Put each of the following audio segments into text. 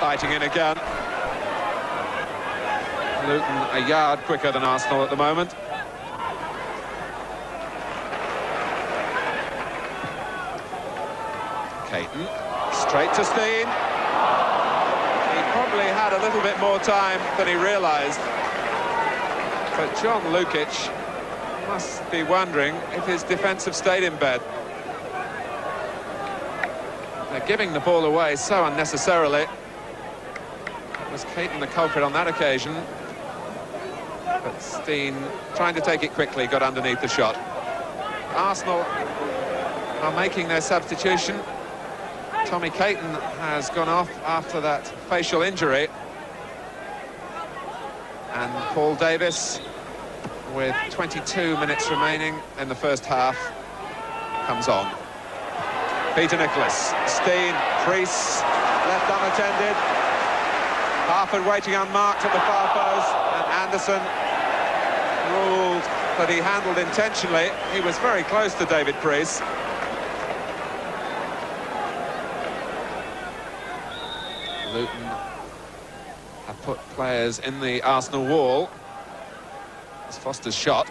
Fighting in again. Luton a yard quicker than Arsenal at the moment. Caton, straight to Steen. He probably had a little bit more time than he realised. But John Lukic must be wondering if his defence have stayed in bed. They're giving the ball away so unnecessarily. Was Caton the culprit on that occasion? But Steen, trying to take it quickly, got underneath the shot. Arsenal are making their substitution. Tommy Caton has gone off after that facial injury. And Paul Davis, with 22 minutes remaining in the first half, comes on. Peter Nicholas, Steen, Priest, left unattended. Harford waiting unmarked at the far post, and Anderson ruled that he handled intentionally. He was very close to David Priest. Luton have put players in the Arsenal wall. It's Foster's shot.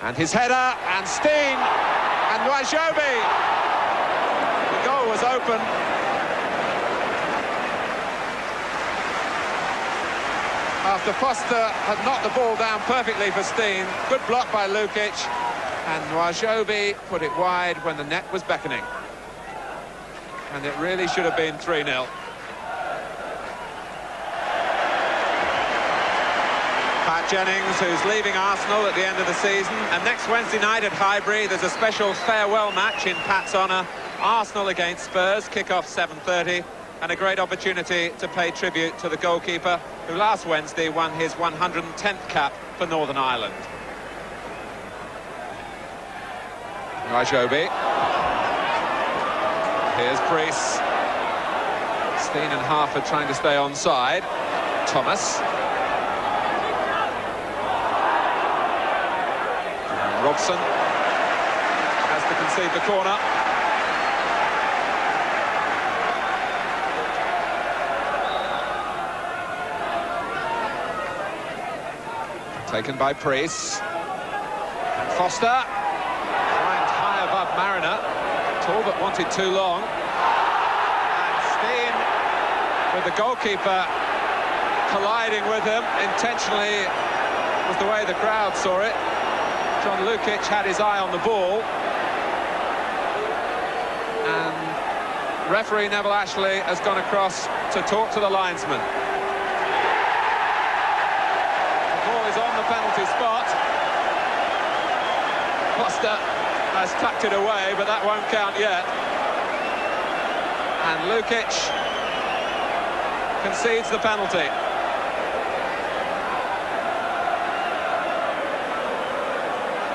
And his header, and Steen, and Nwajobi. The goal was open. After Foster had knocked the ball down perfectly for Steen. Good block by Lukic. And Nwajobi put it wide when the net was beckoning. And it really should have been 3-0. Pat Jennings, who's leaving Arsenal at the end of the season. And next Wednesday night at Highbury, there's a special farewell match in Pat's honour. Arsenal against Spurs, kick-off 7:30. And a great opportunity to pay tribute to the goalkeeper who last Wednesday won his 110th cap for Northern Ireland. Nwajobi. Here's Priest. Steen and Harford trying to stay onside. Thomas. Robson has to concede the corner. Taken by Priest. And Foster climbed high above Mariner. Talbot wanted too long. And Steen, with the goalkeeper colliding with him intentionally, was the way the crowd saw it. John Lukic had his eye on the ball. And referee Neville Ashley has gone across to talk to the linesman. On the penalty spot. Foster has tucked it away, but that won't count yet. And Lukic concedes the penalty.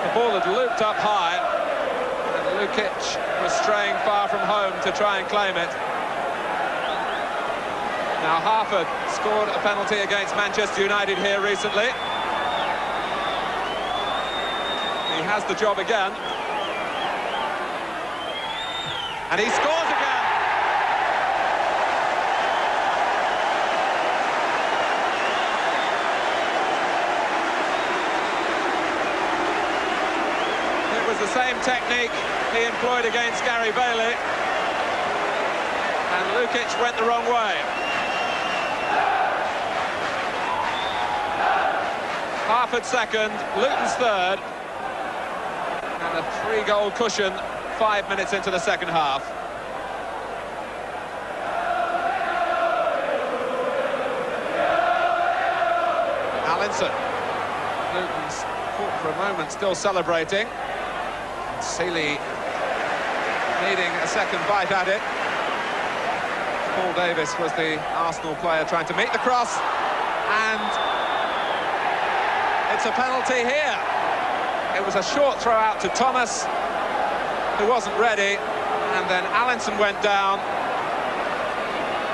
The ball had looped up high, and Lukic was straying far from home to try and claim it. Now Harford scored a penalty against Manchester United here recently. He has the job again. And he scores again. It was the same technique he employed against Gary Bailey. And Lukic went the wrong way. Harford second, Luton's third. And a 3-goal cushion 5 minutes into the second half. Alinson. Luton's caught for a moment, still celebrating. And Seeley needing a second bite at it. Paul Davis was the Arsenal player trying to meet the cross. And it's a penalty here. It was a short throw out to Thomas, who wasn't ready, and then Alinson went down.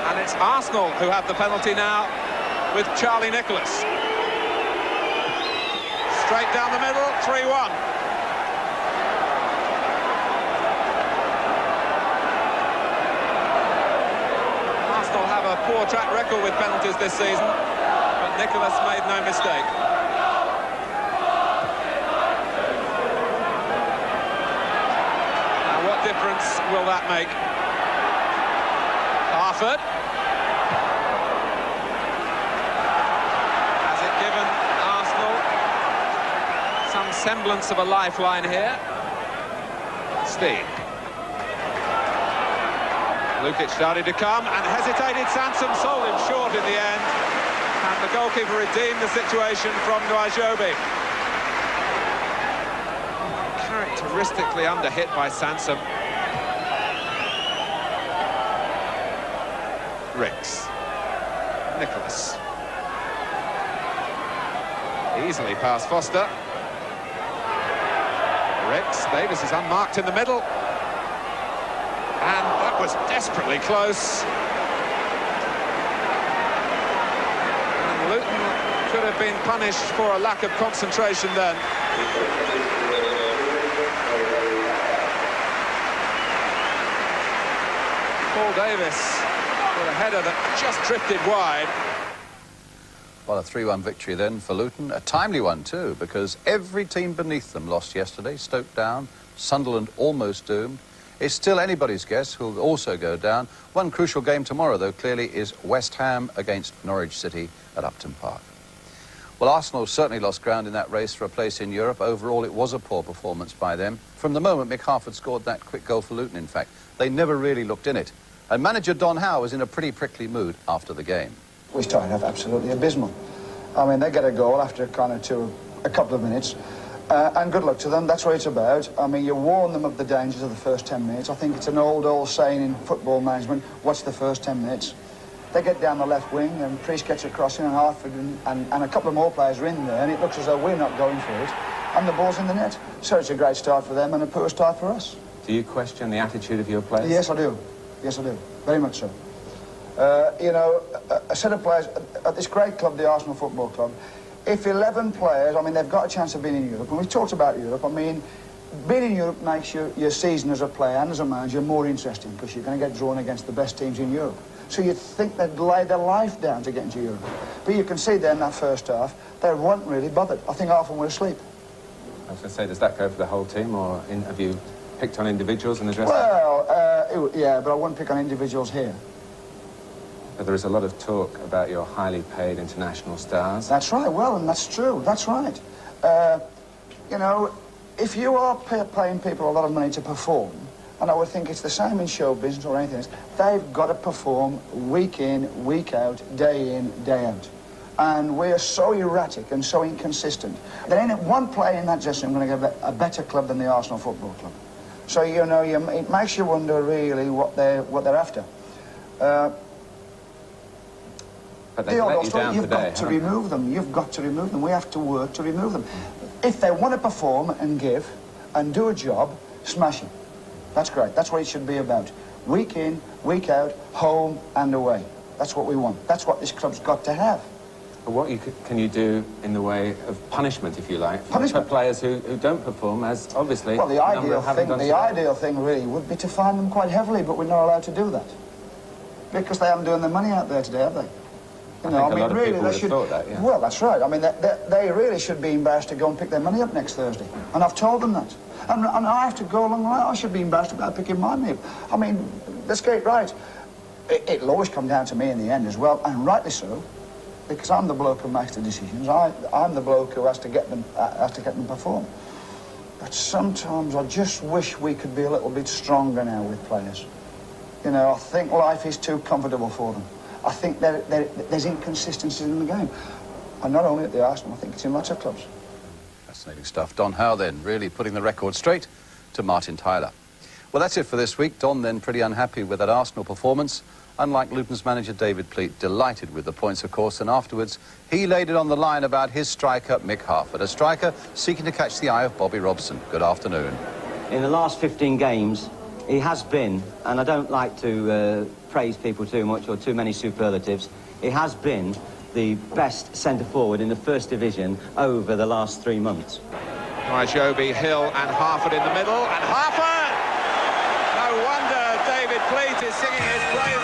And it's Arsenal who have the penalty now with Charlie Nicholas. Straight down the middle, 3-1. Arsenal have a poor track record with penalties this season, but Nicholas made no mistake. Now, what difference will that make? Harford. Has it given Arsenal some semblance of a lifeline here? Steen. Lukic started to come and hesitated. Sansom sold him short in the end, and the goalkeeper redeemed the situation from Nwajobi. Characteristically under-hit by Sansom. Ricks. Nicholas. Easily past Foster. Ricks. Davis is unmarked in the middle. And that was desperately close. And Luton could have been punished for a lack of concentration then. Paul Davis with a header that just drifted wide. Well, a 3-1 victory then for Luton. A timely one too, because every team beneath them lost yesterday. Stoke down, Sunderland almost doomed. It's still anybody's guess who'll also go down. One crucial game tomorrow, though, clearly is West Ham against Norwich City at Upton Park. Well, Arsenal certainly lost ground in that race for a place in Europe. Overall, it was a poor performance by them. From the moment Mick Harford scored that quick goal for Luton, in fact, they never really looked in it. And manager Don Howe was in a pretty prickly mood after the game. We started off absolutely abysmal. I mean, they get a goal after kind of a couple of minutes. And good luck to them, that's what it's about. I mean, you warn them of the dangers of the first 10 minutes. I think it's an old saying in football management, what's the first 10 minutes? They get down the left wing and Priest gets a crossing and Hartford and a couple of more players are in there and it looks as though we're not going for it and the ball's in the net. So it's a great start for them and a poor start for us. Do you question the attitude of your players? Yes, I do. Yes, I do. Very much so. You know, a set of players at this great club, the Arsenal Football Club, if 11 players, I mean, they've got a chance of being in Europe. And we've talked about Europe. I mean, being in Europe makes your season as a player and as a manager more interesting because you're going to get drawn against the best teams in Europe. So you'd think they'd lay their life down to get into Europe. But you can see there in that first half, they weren't really bothered. I think half of them were asleep. I was going to say, does that go for the whole team, or have you picked on individuals in the dressing room? Well, yeah, but I wouldn't pick on individuals here. But there is a lot of talk about your highly paid international stars. That's right, well, and that's true, that's right. You know, if you are paying people a lot of money to perform, and I would think it's the same in show business or anything else, they've got to perform week in, week out, day in, day out. And we're so erratic and so inconsistent. There ain't one player in that dressing room going to get a better club than the Arsenal Football Club. So, you know, it makes you wonder really what they're after. But they've let you down you've today, got to remove them. You've got to remove them. We have to work to remove them. If they want to perform and give and do a job, smash it. That's great. That's what it should be about. Week in, week out, home and away. That's what we want. That's what this club's got to have. But what can you do in the way of punishment, if you like, for players who don't perform, as obviously... Well, the ideal thing really would be to fine them quite heavily, but we're not allowed to do that. Because they haven't done their money out there today, have they? You know, I think a lot of people would have thought that, yeah. Well, that's right. I mean, they really should be embarrassed to go and pick their money up next Thursday. And I've told them that. And I have to go along the line. I should be embarrassed about picking my money up. I mean, let's get it right. It'll always come down to me in the end as well, and rightly so, because I'm the bloke who makes the decisions. I'm the bloke who has to get them perform. But sometimes I just wish we could be a little bit stronger now with players. You know, I think life is too comfortable for them. I think there's inconsistencies in the game. And not only at the Arsenal, I think it's in lots of clubs. Fascinating stuff. Don Howe then really putting the record straight to Martin Tyler. Well, that's it for this week. Don then pretty unhappy with that Arsenal performance. Unlike Luton's manager David Pleat, delighted with the points, of course, and afterwards he laid it on the line about his striker, Mick Harford, a striker seeking to catch the eye of Bobby Robson. Good afternoon. In the last 15 games, he has been, and I don't like to praise people too much or too many superlatives, he has been the best centre-forward in the First Division over the last 3 months. Nwajobi, Hill and Harford in the middle, and Harford! No wonder David Pleat is singing his praises.